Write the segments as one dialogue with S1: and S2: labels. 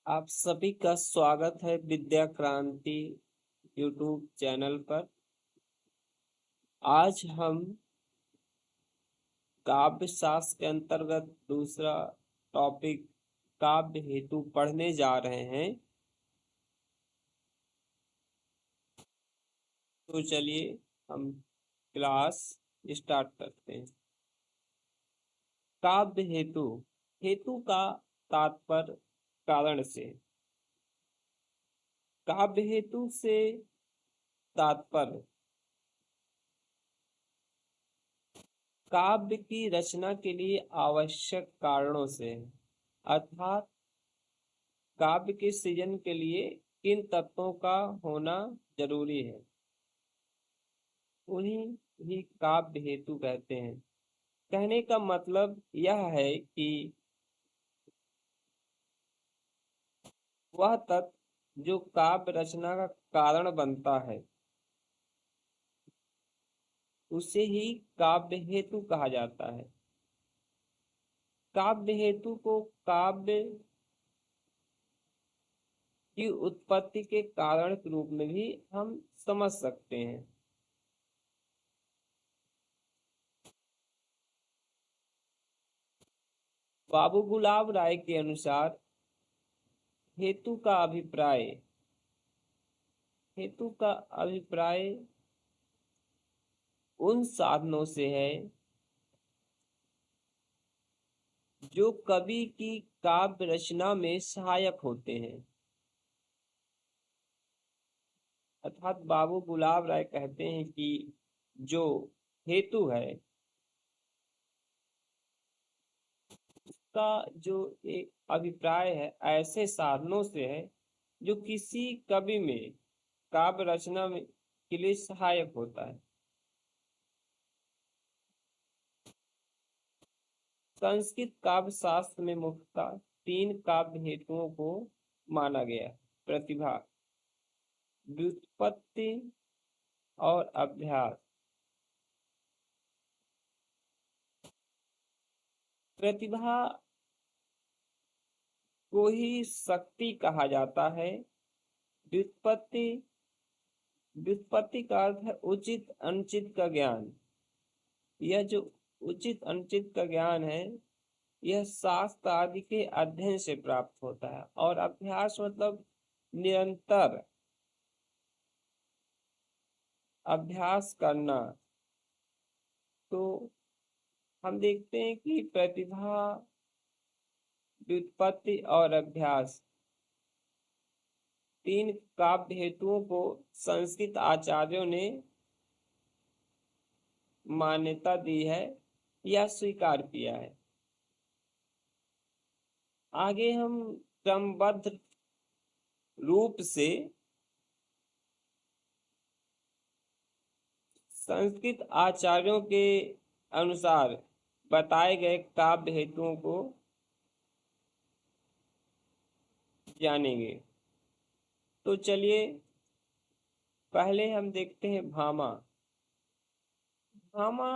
S1: आप सभी का स्वागत है विद्या क्रांति यूट्यूब चैनल पर। आज हम काव्य शास्त्र के अंतर्गत दूसरा टॉपिक काव्य हेतु पढ़ने जा रहे हैं। तो चलिए हम क्लास स्टार्ट करते हैं। काव्य हेतु, हेतु का तात्पर्य कारण से। काव्य हेतु से तात्पर्य काव्य की रचना के लिए आवश्यक कारणों से, अर्थात काव्य के सृजन के लिए किन तत्वों का होना जरूरी है, उन्हीं ही काव्य हेतु कहते हैं। कहने का मतलब यह है कि वह तत्व जो काव्य रचना का कारण बनता है उसे ही काव्य हेतु कहा जाता है। काव्य हेतु को काव्य की उत्पत्ति के कारण के रूप में भी हम समझ सकते हैं। बाबू गुलाब राय के अनुसार हेतु का अभिप्राय उन साधनों से है जो कवि की काव्य रचना में सहायक होते हैं। अर्थात बाबू गुलाब राय कहते हैं कि जो हेतु है उसका जो एक अभिप्राय है ऐसे साधनों से है जो किसी कवि में काव्य रचना में के लिए सहायक होता है। संस्कृत काव्य शास्त्र में मुख्यतः 3 काव्य हेतुओं को माना गया: प्रतिभा, व्युत्पत्ति और अभ्यास। प्रतिभा को ही शक्ति कहा जाता है। व्युत्पत्ति व्युत्पत्ति का अर्थ है उचित अनुचित का ज्ञान। यह जो उचित अनुचित का ज्ञान है यह शास्त्र आदि के अध्ययन से प्राप्त होता है। और अभ्यास मतलब निरंतर अभ्यास करना। तो हम देखते हैं कि प्रतिभा, व्युत्पत्ति और अभ्यास 3 काव्य हेतुओं को संस्कृत आचार्यों ने मान्यता दी है या स्वीकार किया है। आगे हम क्रमबद्ध रूप से संस्कृत आचार्यों के अनुसार बताए गए काव्य हेतुओं को जानेंगे। तो चलिए पहले हम देखते हैं भामा। भामा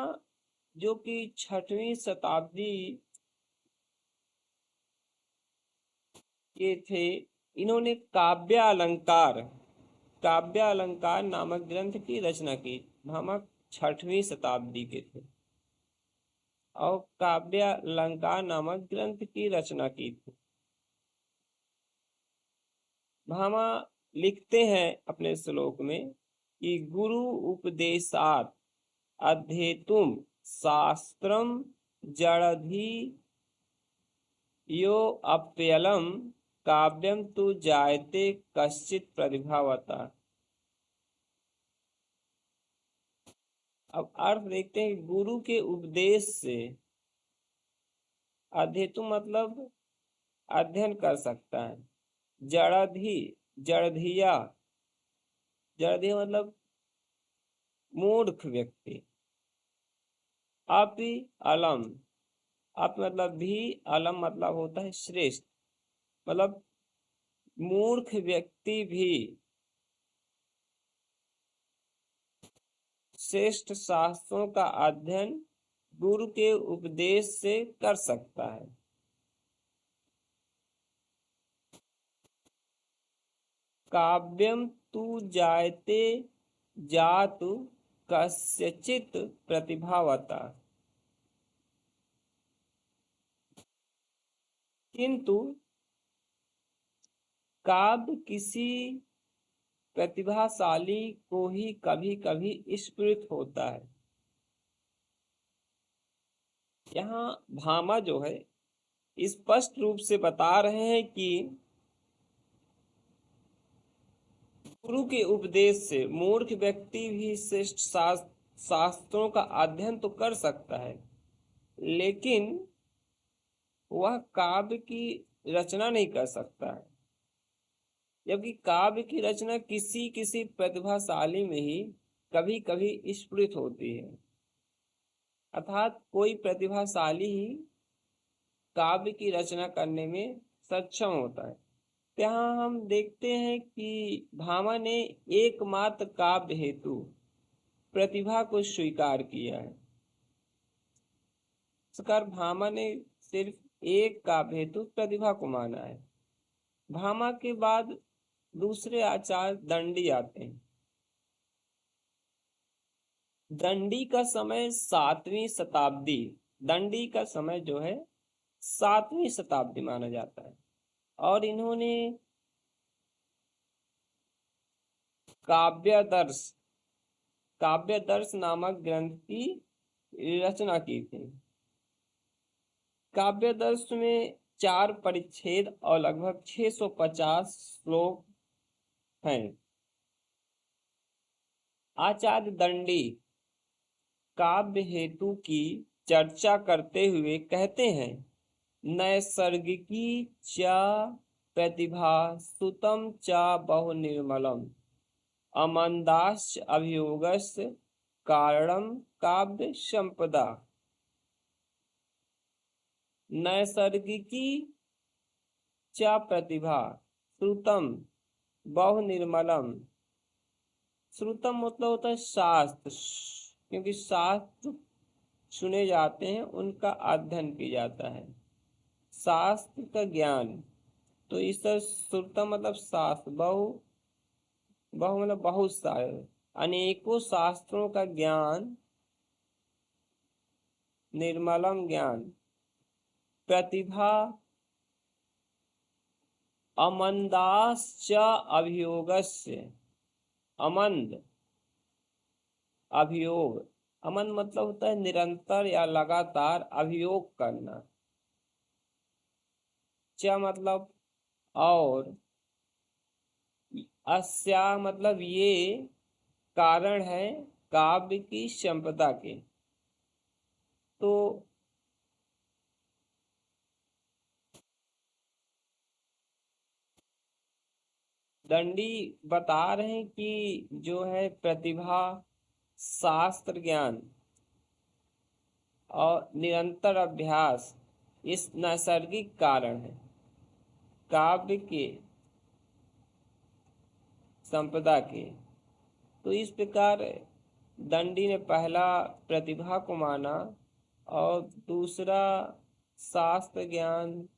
S1: जो कि 6वीं शताब्दी के थे, इन्होंने काव्य अलंकार नामक ग्रंथ की रचना की। भामा 6वीं शताब्दी के थे और काव्य अलंकार नामक ग्रंथ की रचना की थी। भामा लिखते हैं अपने श्लोक में कि गुरु उपदेशात् अध्येतुम शास्त्रम जड़धि यो अप्यलम काव्यम तु जायते कश्चित प्रतिभावता। अब अर्थ देखते हैं। गुरु के उपदेश से, अध्येतु मतलब अध्ययन कर सकता है। जड़धि, जड़धिया, जड़धिया मतलब मूर्ख व्यक्ति। अपि अलम, अप मतलब भी, अलम मतलब होता है श्रेष्ठ। मतलब मूर्ख व्यक्ति भी श्रेष्ठ शास्त्रों का अध्ययन गुरु के उपदेश से कर सकता है। काव्यम तु जायते जातु कस्यचित् प्रतिभावता, किंतु काव्य किसी प्रतिभाशाली को ही कभी कभी स्फुरित होता है। यहाँ भामा जो है स्पष्ट रूप से बता रहे हैं कि गुरु के उपदेश से मूर्ख व्यक्ति भी श्रेष्ठ शास्त्रों का अध्ययन तो कर सकता है, लेकिन वह काव्य की रचना नहीं कर सकता है। जबकि काव्य की रचना किसी किसी प्रतिभाशाली में ही कभी कभी स्फुरित होती है, अर्थात कोई प्रतिभाशाली ही काव्य की रचना करने में सक्षम होता है। यहाँ हम देखते हैं कि भामा ने एकमात्र काव्य हेतु प्रतिभा को स्वीकार किया है। इस प्रकार भामा ने सिर्फ एक काव्य हेतु प्रतिभा को माना है। भामा के बाद दूसरे आचार्य दंडी आते हैं। दंडी का समय 7वीं शताब्दी, दंडी का समय जो है 7वीं शताब्दी माना जाता है, और इन्होंने काव्यदर्श नामक ग्रंथ की रचना की थी। काव्यदर्श में 4 परिच्छेद और लगभग 650 श्लोक हैं। आचार्य दंडी काव्य हेतु की चर्चा करते हुए कहते हैं, नैसर्गिकी च प्रतिभा सुतम च बहु निर्मलम अमंदाश्च अभियोगस्य कारणम काव्य संपदा। नैसर्गिकी च प्रतिभा श्रुतम बहु निर्मलम, श्रुतम मतलब होता है शास्त्र, क्योंकि शास्त्र सुने जाते हैं, उनका अध्ययन किया जाता है, शास्त्र का ज्ञान। तो इस श्रुतम मतलब शास्त्र, बहु मतलब बहुत सारे, अनेकों शास्त्रों का ज्ञान, निर्मलम ज्ञान, प्रतिभा अमंदाश्च अभियोगस्य, अमंद अभियोग, अमंद मतलब होता है निरंतर या लगातार अभियोग करना, च मतलब और, अस्या मतलब ये कारण है काव्य की संपदा के। तो दंडी बता रहे हैं कि जो है प्रतिभा, शास्त्र ज्ञान और निरंतर अभ्यास इस नैसर्गिक कारण है काव्य के संपदा के। तो इस प्रकार दंडी ने पहला प्रतिभा को माना और दूसरा शास्त्र ज्ञान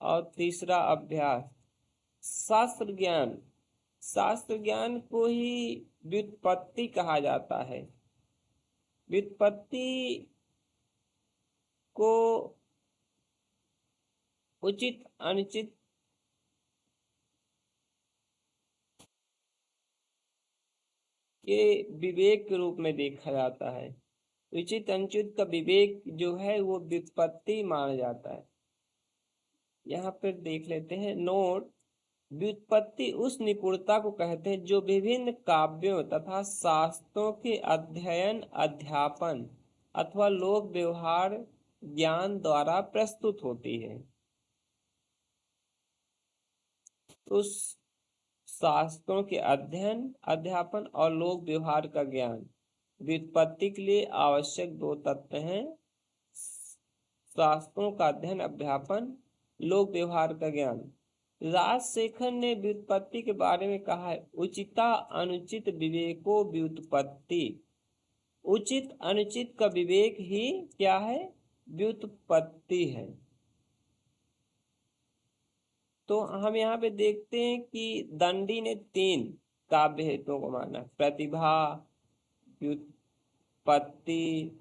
S1: और तीसरा अभ्यास। शास्त्र ज्ञान को ही व्युत्पत्ति कहा जाता है। व्युत्पत्ति को उचित अनुचित के विवेक के रूप में देखा जाता है। उचित अनुचित का विवेक जो है वो व्युत्पत्ति माना जाता है। यहाँ पर देख लेते हैं नोट। व्युत्पत्ति उस निपुणता को कहते हैं जो विभिन्न काव्यों तथा शास्त्रों के अध्ययन, अध्यापन अथवा लोक व्यवहार ज्ञान द्वारा प्रस्तुत होती है। उस शास्त्रों के अध्ययन, अध्यापन और लोक व्यवहार का ज्ञान। व्युत्पत्ति के लिए आवश्यक 2 तत्व हैं, शास्त्रों का अध्ययन, अध्यापन, लोक व्यवहार का ज्ञान। राजशेखर ने व्युत्पत्ति के बारे में कहा है, उचिता अनुचित विवेको व्युत्पत्ति। उचित अनुचित का विवेक ही क्या है? व्युत्पत्ति है। तो हम यहाँ पे देखते हैं कि दंडी ने 3 काव्य हेतुओं को माना, प्रतिभा, व्युत्पत्ति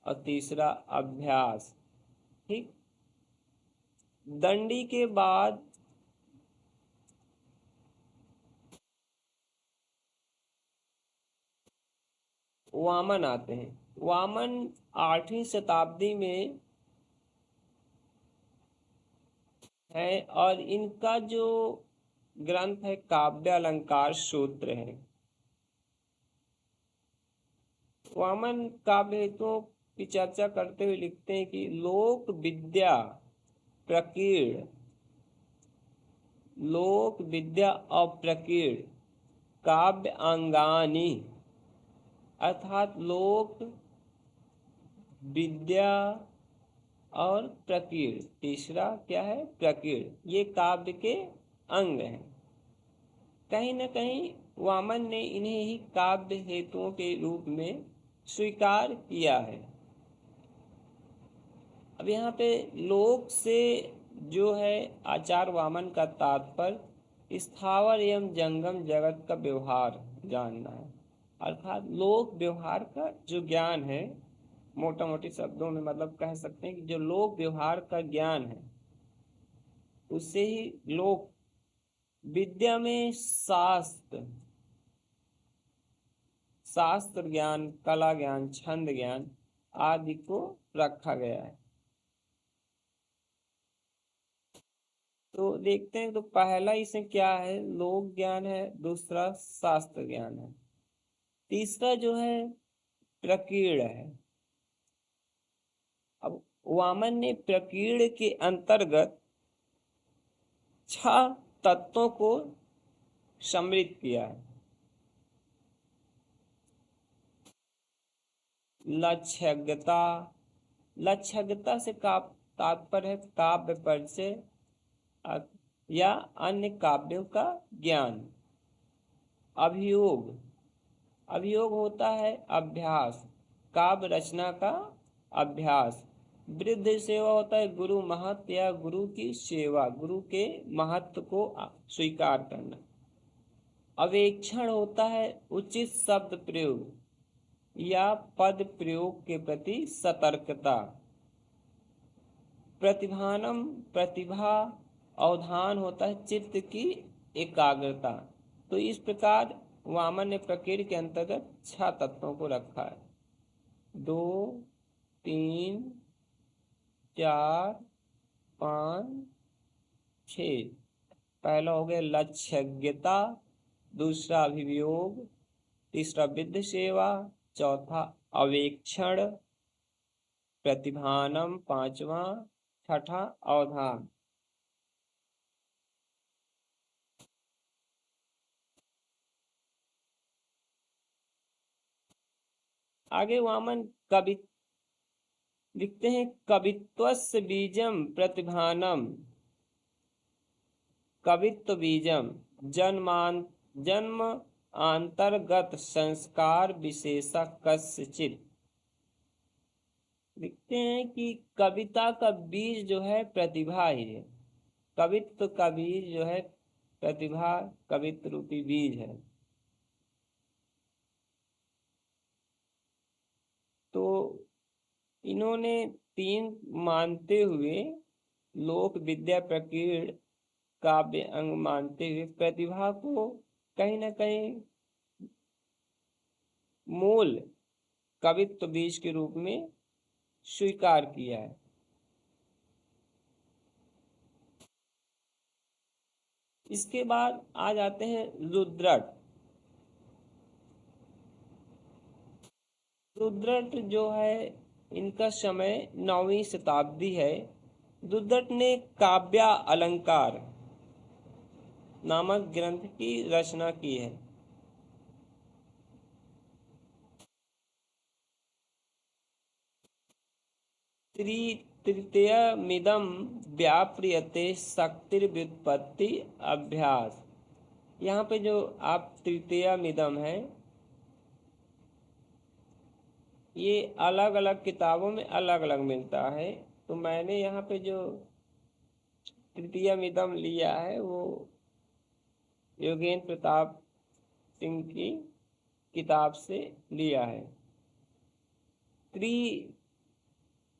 S1: और तीसरा अभ्यास। ठीक। दंडी के बाद वामन आते हैं। वामन 8वीं शताब्दी में है और इनका जो ग्रंथ है काव्य अलंकार सूत्र है। वामन काव्य हेतुओं की चर्चा करते हुए लिखते हैं कि लोक विद्या प्रकीर्ण, लोक विद्या और प्रकीर्ण काव्य अंगानी, अर्थात लोक विद्या और प्रकीर्ण, तीसरा क्या है प्रकीर्ण, ये काव्य के अंग हैं। कहीं न कहीं वामन ने इन्हें ही काव्य हेतुओं के रूप में स्वीकार किया है। अब यहाँ पे लोक से जो है आचार्य वामन का तात्पर्य स्थावर एवं जंगम जगत का व्यवहार जानना है, अर्थात लोक व्यवहार का जो ज्ञान है, मोटा मोटी शब्दों में मतलब कह सकते हैं कि जो लोक व्यवहार का ज्ञान है उससे ही लोक विद्या में शास्त्र, शास्त्र ज्ञान, कला ज्ञान, छंद ज्ञान आदि को रखा गया है। तो देखते हैं, तो पहला इसमें क्या है, लोक ज्ञान है, दूसरा शास्त्र ज्ञान है, तीसरा जो है प्रकीर्ण है। अब वामन ने प्रकीर्ण के अंतर्गत 6 तत्वों को सम्मिलित किया है। लक्ष्यज्ञता, लक्ष्यज्ञता से तात्पर्य है काव्य परिचय या अन्य काव्यों का ज्ञान। अभियोग, अभियोग होता है अभ्यास, काव्य रचना का अभ्यास। वृद्ध सेवा होता है गुरु महत्व या गुरु की सेवा, गुरु के महत्व को स्वीकार करना। अवेक्षण होता है उचित शब्द प्रयोग या पद प्रयोग के प्रति सतर्कता। प्रतिभानम, प्रतिभा अवधान होता है चित्त की एकाग्रता। तो इस प्रकार वामन ने प्रकीर्ण के अंतर्गत 6 तत्वों को रखा है, 2, 3, 4, 5, 6। पहला हो गया लक्ष्यज्ञता, दूसरा अभियोग, तीसरा विद्ध सेवा, चौथा अवेक्षण, प्रतिभानम पांचवा, छठा अवधान। आगे वामन कवि लिखते हैं, कवित्वस्य बीजम प्रतिभानम, कवित्व बीजम जन्म अंतर्गत संस्कार विशेषा कस्यचित्। लिखते हैं कि कविता का बीज जो है प्रतिभा ही है, कवित्व का बीज जो है प्रतिभा, कवित्व रूपी बीज है। तो इन्होंने 3 मानते हुए लोक विद्या प्रकीर्ण काव्य अंग मानते हुए प्रतिभा को कहीं ना कहीं मूल कवित्व बीज के रूप में स्वीकार किया है। इसके बाद आ जाते हैं रुद्रट। रुद्रट जो है इनका समय 9वीं शताब्दी है। रुद्रट ने काव्य अलंकार नामक ग्रंथ की रचना की है। तृतीयमिदं व्याप्रियते शक्तिर्व्युत्पत्ति अभ्यास। यहाँ पे जो आप तृतीयमिदम है, ये अलग अलग किताबों में अलग अलग मिलता है। तो मैंने यहाँ पे जो तृतीयमिदम लिया है वो योगेंद्र प्रताप सिंह की किताब से लिया है।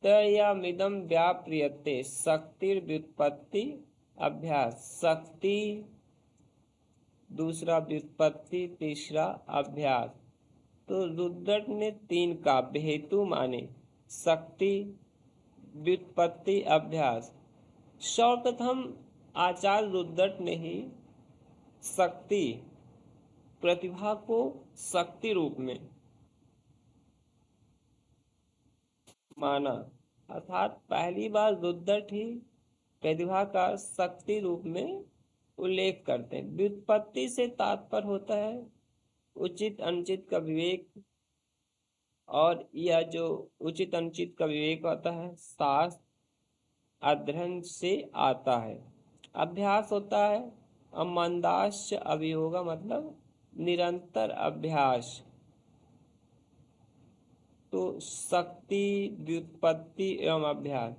S1: तृतीयमिदं व्याप्रियते शक्तिर्व्युत्पत्ति अभ्यास। शक्ति दूसरा, व्युत्पत्ति तीसरा, अभ्यास। तो रुद्रट ने 3 काव्य हेतु माने, शक्ति, व्युत्पत्ति, अभ्यास। सर्वप्रथम आचार्य रुद्रट ने ही शक्ति, प्रतिभा को शक्ति रूप में माना, अर्थात पहली बार रुद्रट ही प्रतिभा का शक्ति रूप में उल्लेख करते हैं। व्युत्पत्ति से तात्पर्य होता है उचित अनुचित का विवेक, और यह जो उचित अनुचित का विवेक होता है शास्त्र अध्ययन से आता है। अभ्यास होता है अमंदाश्य अभियोगा, मतलब निरंतर अभ्यास। तो शक्ति, व्युत्पत्ति एवं अभ्यास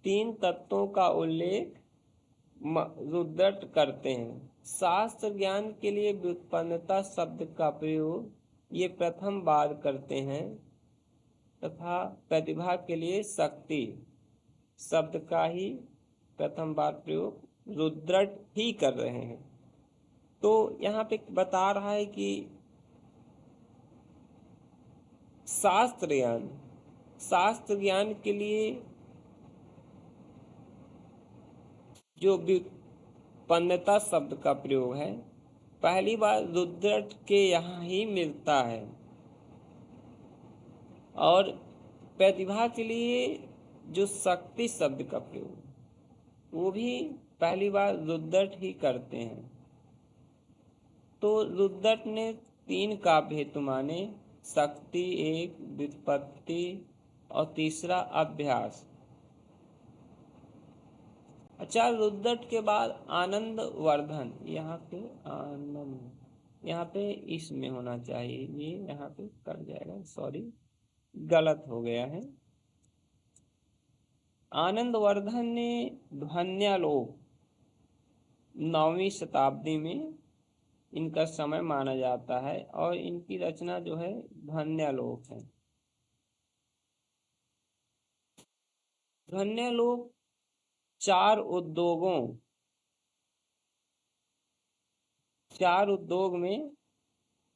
S1: 3 तत्वों का उल्लेख रुद्रट करते हैं। शास्त्र ज्ञान के लिए व्युत्पन्नता शब्द का प्रयोग ये प्रथम बार करते हैं, तथा प्रतिभा के लिए शक्ति शब्द का ही प्रथम बार प्रयोग रुद्रट ही कर रहे हैं। तो यहाँ पे बता रहा है कि शास्त्र ज्ञान के लिए जो व्युत्पन्नता शब्द का प्रयोग है पहली बार रुद्रट के यहाँ ही मिलता है, और प्रतिभा के लिए जो शक्ति शब्द का प्रयोग वो भी पहली बार रुद्रट ही करते हैं। तो रुद्रट ने 3 काव्य हेतु माने, शक्ति 1, व्युत्पत्ति और तीसरा अभ्यास। अच्छा, रुद्रट के बाद आनंद वर्धन, यहाँ पे इसमें होना चाहिए, ये यहाँ पे कट जाएगा, सॉरी गलत हो गया है। आनंद वर्धन ने ध्वन्यालोक 9वीं शताब्दी में इनका समय माना जाता है, और इनकी रचना जो है ध्वन्यालोक है। ध्वन्यालोक 4 उद्योग में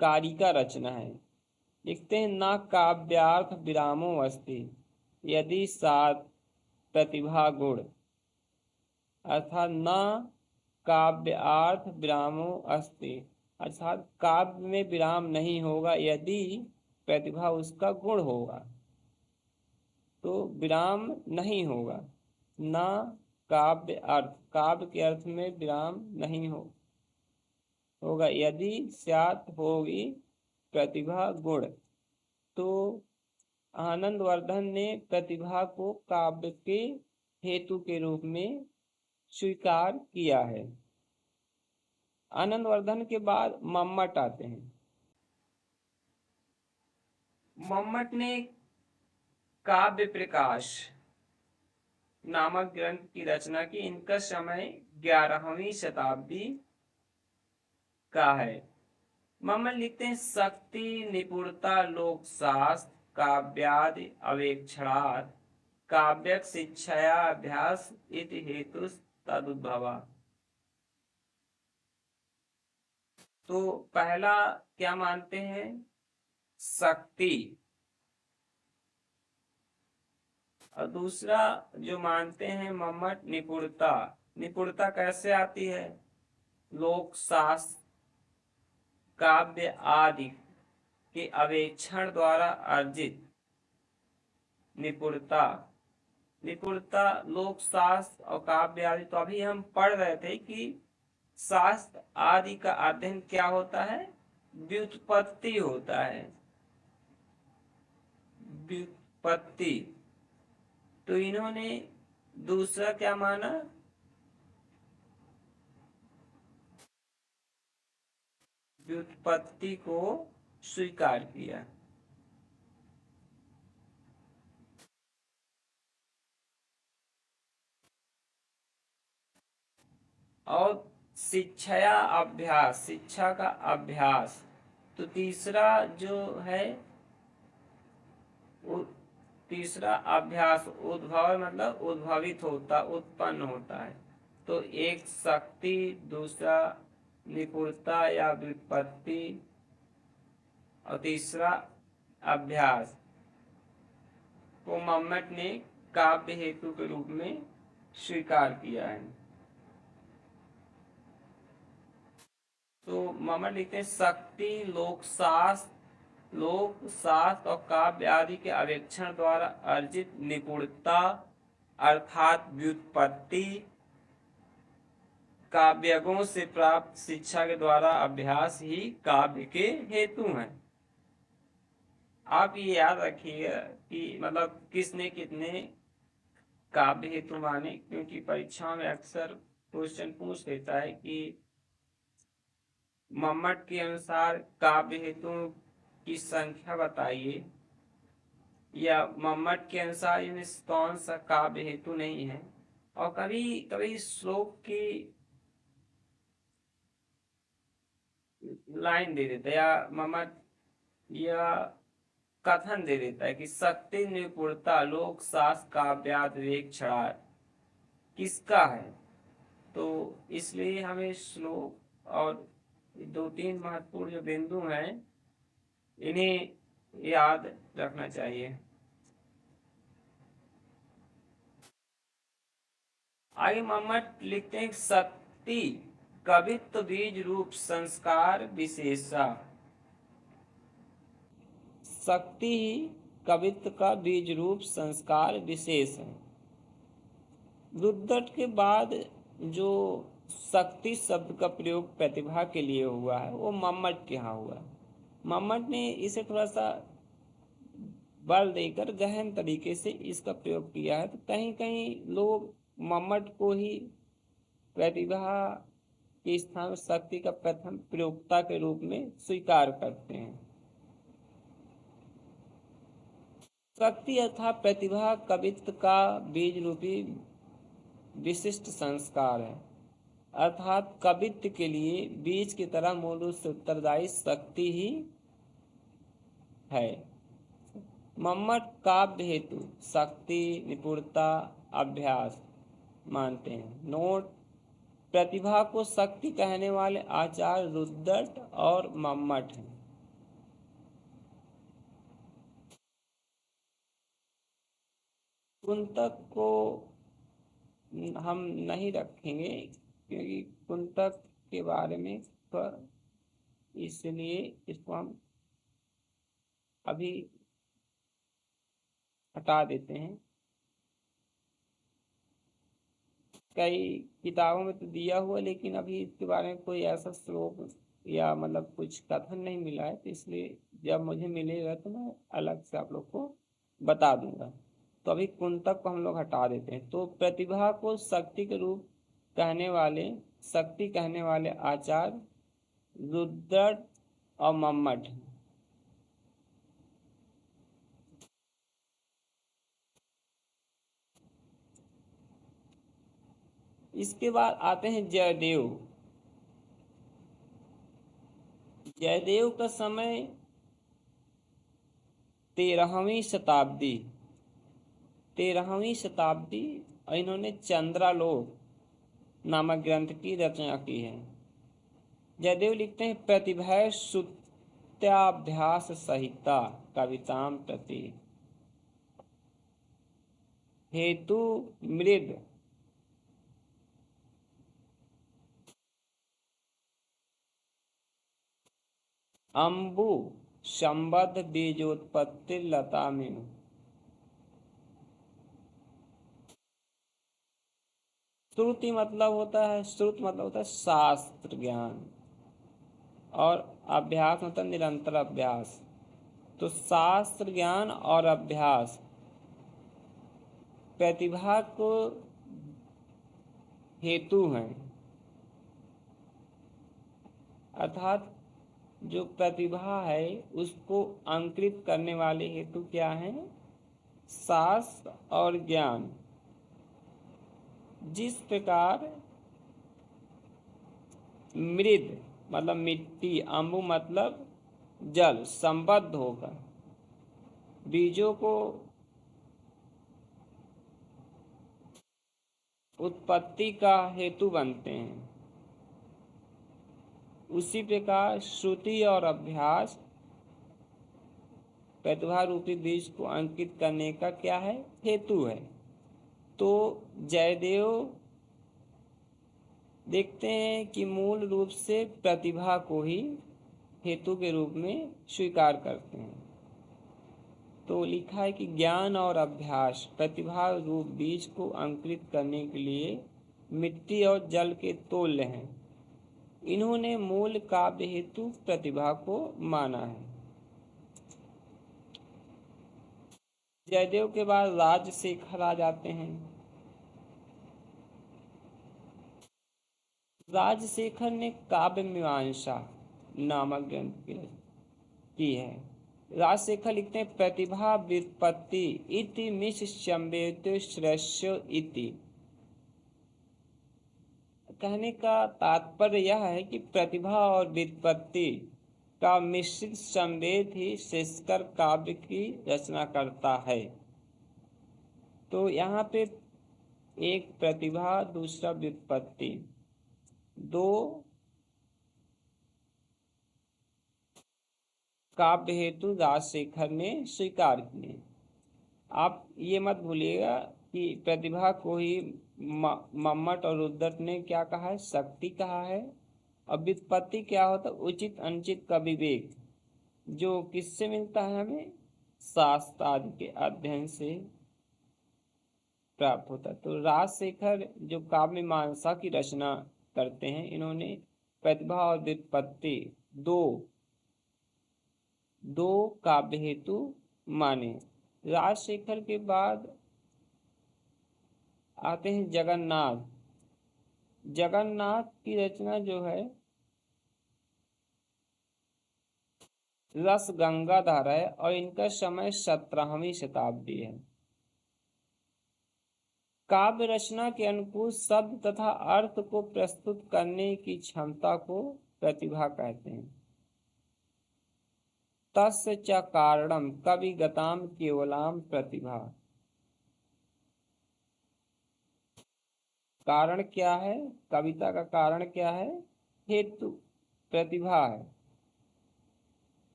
S1: कारिका रचना है। लिखते हैं ना काव्यार्थ विरामो अस्ति यदि सात प्रतिभा गुण, अर्थात न काव्यार्थ विरामो अस्ति, अर्थात काव्य में विराम नहीं होगा यदि प्रतिभा उसका गुण होगा, तो विराम नहीं होगा। न काव्य अर्थ, काव्य के अर्थ में विराम नहीं होगा यदि स्यात् होगी प्रतिभा गुण। तो आनंद वर्धन ने प्रतिभा को काव्य के हेतु के रूप में स्वीकार किया है। आनंद वर्धन के बाद मम्मट आते हैं। मम्मट ने काव्य प्रकाश नामक ग्रंथ की रचना की। इनका समय 11वीं शताब्दी का है। मम्मट लिखते हैं शक्ति निपुणता लोक शास्त्र काव्यादि अवेक्षणात् काव्यक शिक्षाया अभ्यास इति हेतु तदुद्भवा। तो पहला क्या मानते हैं? शक्ति, और दूसरा जो मानते हैं मम्मट निपुणता। निपुणता कैसे आती है? लोक शास्त्र काव्य आदि के अवेक्षण द्वारा अर्जित निपुणता। निपुणता लोक शास्त्र और काव्य आदि, तो अभी हम पढ़ रहे थे कि शास्त्र आदि का अध्ययन क्या होता है? व्युत्पत्ति होता है, व्युत्पत्ति। तो इन्होंने दूसरा क्या माना? व्युत्पत्ति को स्वीकार किया। और शिक्षया अभ्यास, शिक्षा का अभ्यास। तो तीसरा जो है तीसरा अभ्यास, उद्भव मतलब उद्भवित होता, उत्पन्न होता है। तो एक शक्ति, दूसरा निपुणता या व्युत्पत्ति, और तीसरा अभ्यास को मम्मट ने काव्य हेतु के रूप में स्वीकार किया है। तो मम्मट लिखते हैं, शक्ति लोक शास्त्र और काव्य आदि के अन्वेषण द्वारा अर्जित निपुणता अर्थात व्युत्पत्ति, काव्यज्ञों से प्राप्त शिक्षा के द्वारा अभ्यास ही काव्य के हेतु हैं। आप ये याद रखिएगा कि मतलब किसने कितने काव्य हेतु माने, क्योंकि परीक्षा में अक्सर क्वेश्चन पूछ लेता है कि मम्मट के अनुसार काव्य हेतु की संख्या बताइए, या मम्मट के अनुसार इनमें कौन सा काव्य हेतु नहीं है। और कभी कभी श्लोक की लाइन दे देता है, या मम्मट या कथन दे देता है कि शक्ति निपुणता लोक शास्त्र काव्यादिवेक्षणा किसका है। तो इसलिए हमें श्लोक और दो तीन महत्वपूर्ण जो बिंदु हैं इन्हें याद रखना चाहिए। आगे मम्मट लिखते हैं, शक्ति कवित्व बीज रूप संस्कार विशेषा। शक्ति कवित्व का बीज रूप संस्कार विशेष है। रुद्रट के बाद जो शक्ति शब्द का प्रयोग प्रतिभा के लिए हुआ है वो मम्मट के यहाँ हुआ है। मम्मट ने इसे थोड़ा सा बल देकर गहन तरीके से इसका प्रयोग किया है। तो कहीं कहीं लोग मम्मट को ही प्रतिभा के स्थान शक्ति का प्रथम प्रयोक्ता के रूप में स्वीकार करते हैं। शक्ति अर्थात प्रतिभा कवित्व का बीज रूपी विशिष्ट संस्कार है, अर्थात कवित्व के लिए बीज की तरह मूल रूप से उत्तरदायी शक्ति ही है। मम्मट काव्य हेतु शक्ति निपुणता अभ्यास मानते हैं। नोट, प्रतिभा को शक्ति कहने वाले आचार्य रुद्रट और मम्मट हैं। कुंतक को हम नहीं रखेंगे क्योंकि कुंतक के बारे में इसलिए इसको हम अभी हटा देते हैं। कई किताबों में तो दिया हुआ, लेकिन अभी इसके बारे में कोई ऐसा श्लोक या मतलब कुछ कथन नहीं मिला है, तो इसलिए जब मुझे मिलेगा तो मैं अलग से आप लोग को बता दूंगा। तो अभी कुंतक को हम लोग हटा देते हैं। तो प्रतिभा को शक्ति के रूप शक्ति कहने वाले आचार्य रुद्रट और मम्मट। इसके बाद आते हैं जयदेव। जयदेव का समय 13वीं शताब्दी और इन्होंने चंद्रालोक नामक ग्रंथ की रचना की है। जयदेव लिखते हैं, प्रतिभा सुत्याभ्यास सहिता कविताम प्रति हेतु मृद अम्बु संबद्ध बीजोत्पत्ति लता में। श्रुति मतलब होता है शास्त्र ज्ञान, और अभ्यास मतलब निरंतर अभ्यास। तो शास्त्र ज्ञान और अभ्यास प्रतिभा को हेतु हैं, अर्थात जो प्रतिभा है उसको अंकुरित करने वाले हेतु क्या हैं? शास्त्र और ज्ञान। जिस प्रकार मृद मतलब मिट्टी, अम्बु मतलब जल, संबद्ध होकर बीजों को उत्पत्ति का हेतु बनते हैं। उसी प्रकार श्रुति और अभ्यास प्रतिभा रूपी बीज को अंकित करने का क्या है, हेतु है। तो जयदेव देखते हैं कि मूल रूप से प्रतिभा को ही हेतु के रूप में स्वीकार करते हैं। तो लिखा है कि ज्ञान और अभ्यास प्रतिभा रूप बीज को अंकुरित करने के लिए मिट्टी और जल के तुल्य हैं। इन्होंने मूल काव्य हेतु प्रतिभा को माना है। जयदेव के बाद राजशेखर आ जाते हैं। राजशेखर ने काव्य मीमांसा नामक ग्रंथ की है। राजशेखर लिखते हैं प्रतिभा व्युत्पत्ति इति मिश्र श्रेष्ठ इति। कहने का तात्पर्य यह है कि प्रतिभा और व्युत्पत्ति का मिश्रित संवेद ही शेषकर काव्य की रचना करता है। तो यहाँ पे एक प्रतिभा, दूसरा व्युत्पत्ति, दो काव्य हेतु राजशेखर ने स्वीकार किए। आप ये मत भूलिएगा कि प्रतिभा को ही मम्मट और उद्दत ने क्या कहा है, शक्ति कहा है। और व्युत्पत्ति क्या होता है, उचित अनुचित का विवेक, जो किससे मिलता है, हमें शास्त्र आदि के अध्ययन से प्राप्त होता है। तो राजशेखर जो काव्य मीमांसा की रचना करते हैं, इन्होंने प्रतिभा और व्युत्पत्ति दो काव्य हेतु माने। राजशेखर के बाद आते हैं जगन्नाथ। जगन्नाथ की रचना जो है रस गंगाधर है और इनका समय 17वीं शताब्दी है। काव्य रचना के अनुकूल शब्द तथा अर्थ को प्रस्तुत करने की क्षमता को प्रतिभा कहते हैं। तस्य च कारणम कविगताम केवलाम प्रतिभा। कारण क्या है, कविता का कारण क्या है, हेतु प्रतिभा है।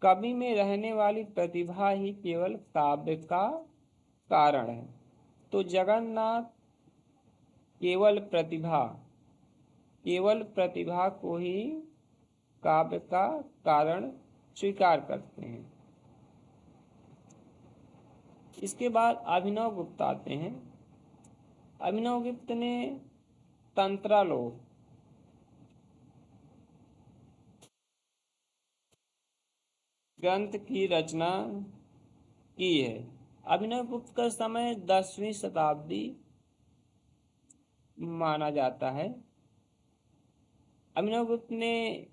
S1: कवि में रहने वाली प्रतिभा ही केवल काव्य का कारण है। तो जगन्नाथ केवल प्रतिभा को ही काव्य का कारण स्वीकार करते हैं। इसके बाद अभिनव गुप्त आते हैं। अभिनव गुप्त ने तंत्रालोक ग्रंथ की रचना की है। अभिनव गुप्त का समय 10वीं शताब्दी माना जाता है। अभिनव गुप्त ने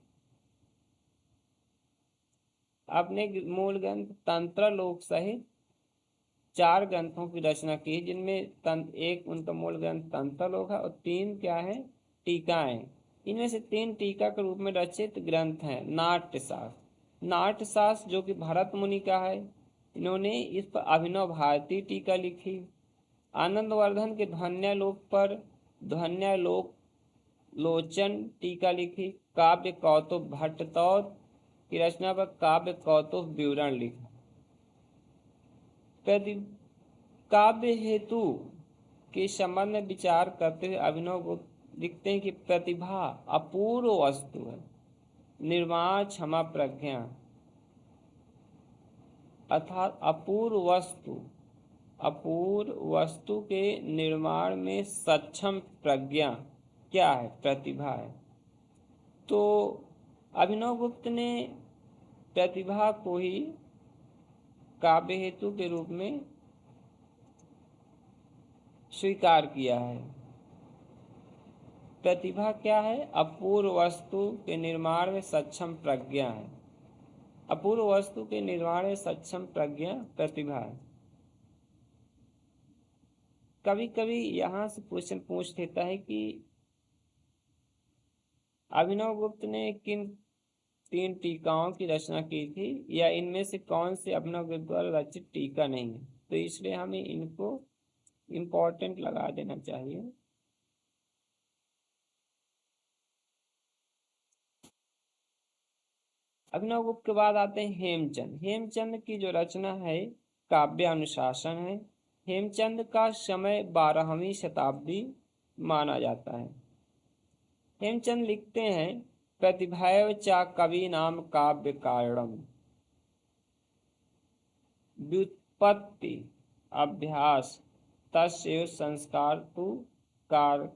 S1: अपने मूल ग्रंथ तंत्रालोक सहित 4 ग्रंथों की रचना की, जिनमें एक उनका मूल ग्रंथ तंत्रालोक है और 3 क्या है, टीकाएं। इनमें से 3 टीका के रूप में रचित ग्रंथ हैं नाट्यशास्त्र। नाट्यशास्त्र जो कि भरत मुनि का है, इन्होंने इस पर अभिनव भारती टीका लिखी। आनंदवर्धन के ध्वन्यालोक पर ध्वन्यालोक लोचन टीका लिखी। काव्य कौतुक भट्टतौत की रचना पर काव्य कौतुक विवरण लिखा। काव्य हेतु के संबंध में विचार करते हुए अभिनव गुप्त लिखते हैं कि प्रतिभा अपूर्व वस्तु है, निर्माण क्षमा प्रज्ञा, अर्थात अपूर्व वस्तु के निर्माण में सक्षम प्रज्ञा क्या है, प्रतिभा है। तो अभिनव गुप्त ने प्रतिभा को ही काव्य हेतु के रूप में स्वीकार किया है। प्रतिभा क्या है, अपूर्व वस्तु के निर्माण में सक्षम प्रज्ञा है। अपूर्व वस्तु के निर्माण में सक्षम प्रज्ञा प्रतिभा है। कभी कभी यहाँ से क्वेश्चन पूछ लेता है कि अभिनवगुप्त ने किन 3 टीकाओं की रचना की थी, या इनमें से कौन से अभिनवगुप्त द्वारा रचित टीका नहीं है? तो इसलिए हमें इनको इम्पोर्टेंट लगा देना चाहिए। अभिनवगुप्त के बाद आते हैं हेमचंद। हेमचंद की जो रचना है काव्य अनुशासन है। हेमचंद का समय 12वीं शताब्दी माना जाता है। हेमचंद लिखते हैं, प्रतिभैव चा कवि नाम काव्य कारणम, व्युत्पत्ति अभ्यास तस्यैव संस्कार तु कार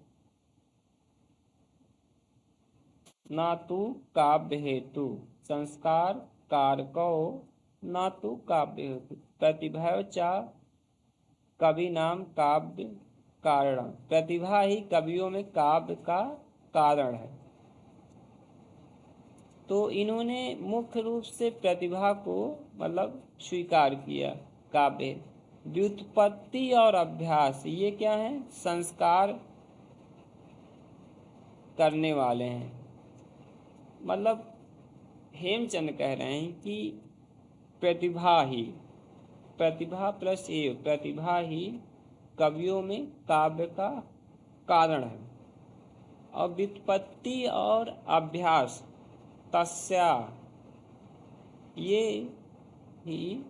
S1: न तु काव्य हेतु, संस्कार कारको न तु काव्य हेतु, प्रतिभैव चा कवि नाम काव्य कारण। प्रतिभा ही कवियों में काव्य का कारण है। तो इन्होंने मुख्य रूप से प्रतिभा को मतलब स्वीकार किया। काव्य व्युत्पत्ति और अभ्यास, ये क्या है? संस्कार करने वाले हैं। मतलब हेमचंद कह रहे हैं कि प्रतिभा प्लस एव, प्रतिभा ही कवियों में काव्य का कारण है। और व्युत्पत्ति और अभ्यास तस्या, ये ही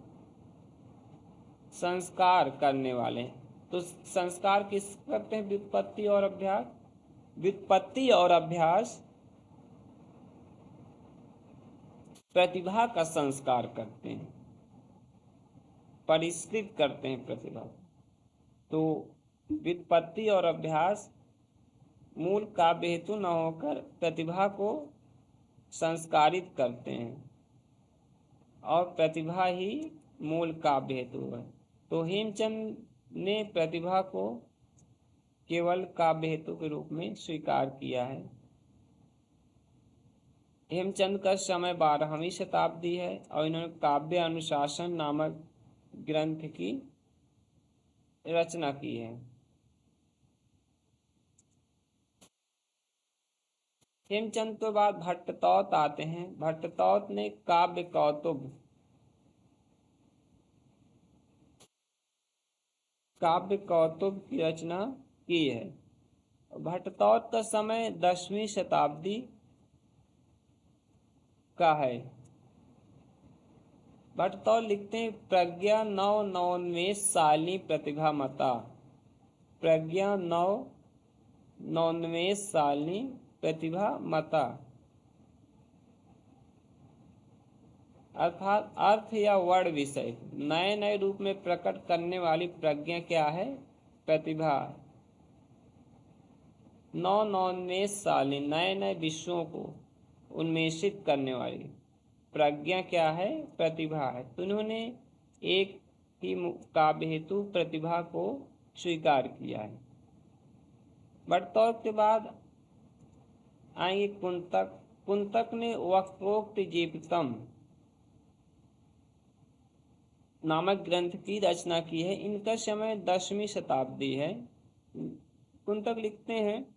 S1: संस्कार करने वाले हैं। तो संस्कार किस करते हैं? व्युत्पत्ति और अभ्यास। व्युत्पत्ति और अभ्यास प्रतिभा का संस्कार करते हैं, परिष्कृत करते हैं प्रतिभा। तो व्युत्पत्ति और अभ्यास मूल काव्य हेतु न होकर प्रतिभा को संस्कारित करते हैं, और प्रतिभा ही मूल काव्य हेतु है। तो हेमचंद ने प्रतिभा को केवल काव्य हेतु के रूप में स्वीकार किया है। हेमचंद का समय 12वीं शताब्दी है और इन्होंने काव्य अनुशासन नामक ग्रंथ की रचना की है। हेमचंद के बाद भट्टतौत आते हैं। भट्टतौत ने काव्य कौतुक की रचना की है। भट्टतौत का समय 10वीं शताब्दी का है। भट्टतौत लिखते हैं, प्रज्ञा नव नवोन्मेष सालिनी प्रतिभा मता, प्रज्ञा नव नवोन्मेष सालिनी प्रतिभा मता, अर्थात अर्थ या वर्ण विषय नए नए रूप में प्रकट करने वाली प्रज्ञा क्या है? प्रतिभा। नवोन्मेष सालिनी, नए नए विषयों को उन्मेषित करने वाली प्रज्ञा क्या है? प्रतिभा है। तो उन्होंने एक ही काव्य हेतु प्रतिभा को स्वीकार किया है। भट्टतौत के बाद आएंगे कुंतक। कुंतक ने वक्रोक्त जीवितम नामक ग्रंथ की रचना की है। इनका समय 10वीं शताब्दी है। कुंतक लिखते हैं,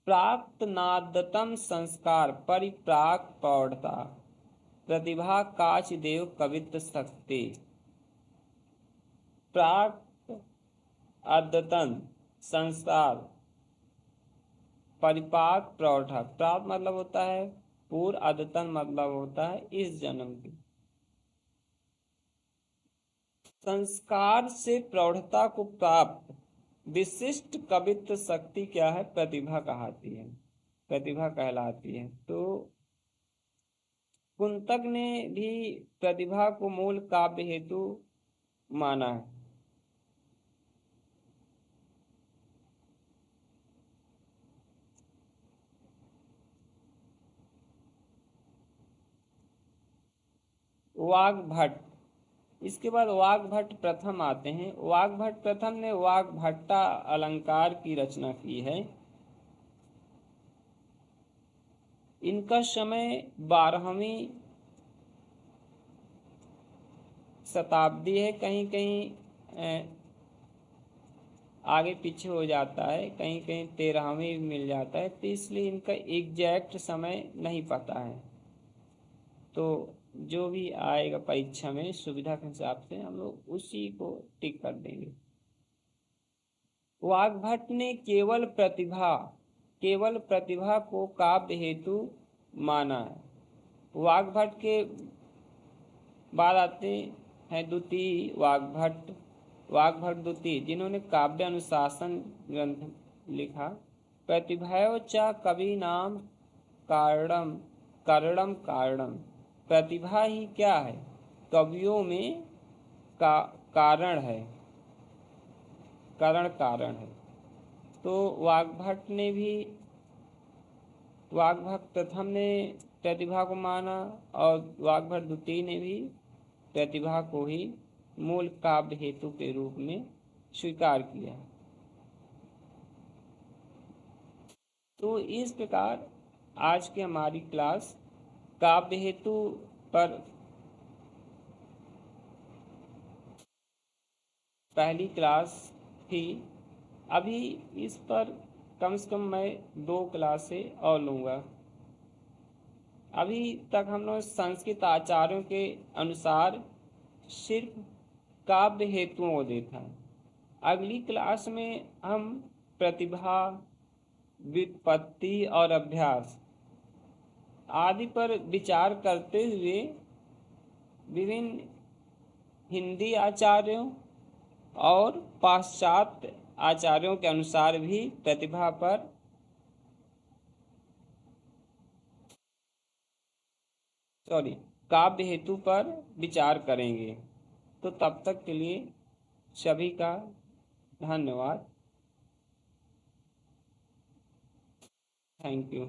S1: प्राक्त नादतम संस्कार परिप्राक प्रौढ़ता, प्रतिभा काच देव कवित्व शक्ति। प्राक्त अद्यतन संस्कार परिपाक प्रौढ़ा, प्राप्त मतलब होता है पूर्व, अद्यतन मतलब होता है इस जन्म की। संस्कार से प्रौढ़ता को प्राप्त विशिष्ट कवित्व शक्ति क्या है? प्रतिभा कहलाती है, प्रतिभा कहलाती है। तो कुंतक ने भी प्रतिभा को मूल काव्य हेतु माना है। वाग्भट, इसके बाद वाग्भट प्रथम आते हैं। वाग्भट प्रथम ने वाग्भट्टा अलंकार की रचना की है। इनका समय 12वीं शताब्दी है, कहीं कहीं आगे पीछे हो जाता है, कहीं कहीं 13वें भी मिल जाता है, तो इसलिए इनका एग्जैक्ट समय नहीं पता है। तो जो भी आएगा परीक्षा में सुविधा के हिसाब से हम लोग उसी को टिक कर देंगे। वाग्भट ने केवल प्रतिभा को काव्य हेतु माना है। वाग्भट के बाद आते हैं द्वितीय वाग्भट द्वितीय, जिन्होंने काव्य अनुशासन ग्रंथ लिखा। प्रतिभयो च कवि नाम कारणम करणम कारणम। प्रतिभा ही क्या है? कवियों में कारण है, कारण है। तो वाग्भट प्रथम ने प्रतिभा को माना और वाग्भट द्वितीय ने भी प्रतिभा को ही मूल काव्य हेतु के रूप में स्वीकार किया। तो इस प्रकार आज की हमारी क्लास काव्य हेतु पर पहली क्लास थी। अभी इस पर कम से कम मैं 2 क्लासें और लूँगा। अभी तक हम लोग संस्कृत आचार्यों के अनुसार सिर्फ काव्य हेतुओं को देखा। अगली क्लास में हम प्रतिभा, व्युत्पत्ति और अभ्यास आदि पर विचार करते हुए विभिन्न हिंदी आचार्यों और पाश्चात्य आचार्यों के अनुसार भी प्रतिभा पर काव्य हेतु पर विचार करेंगे। तो तब तक के लिए सभी का धन्यवाद। Thank you.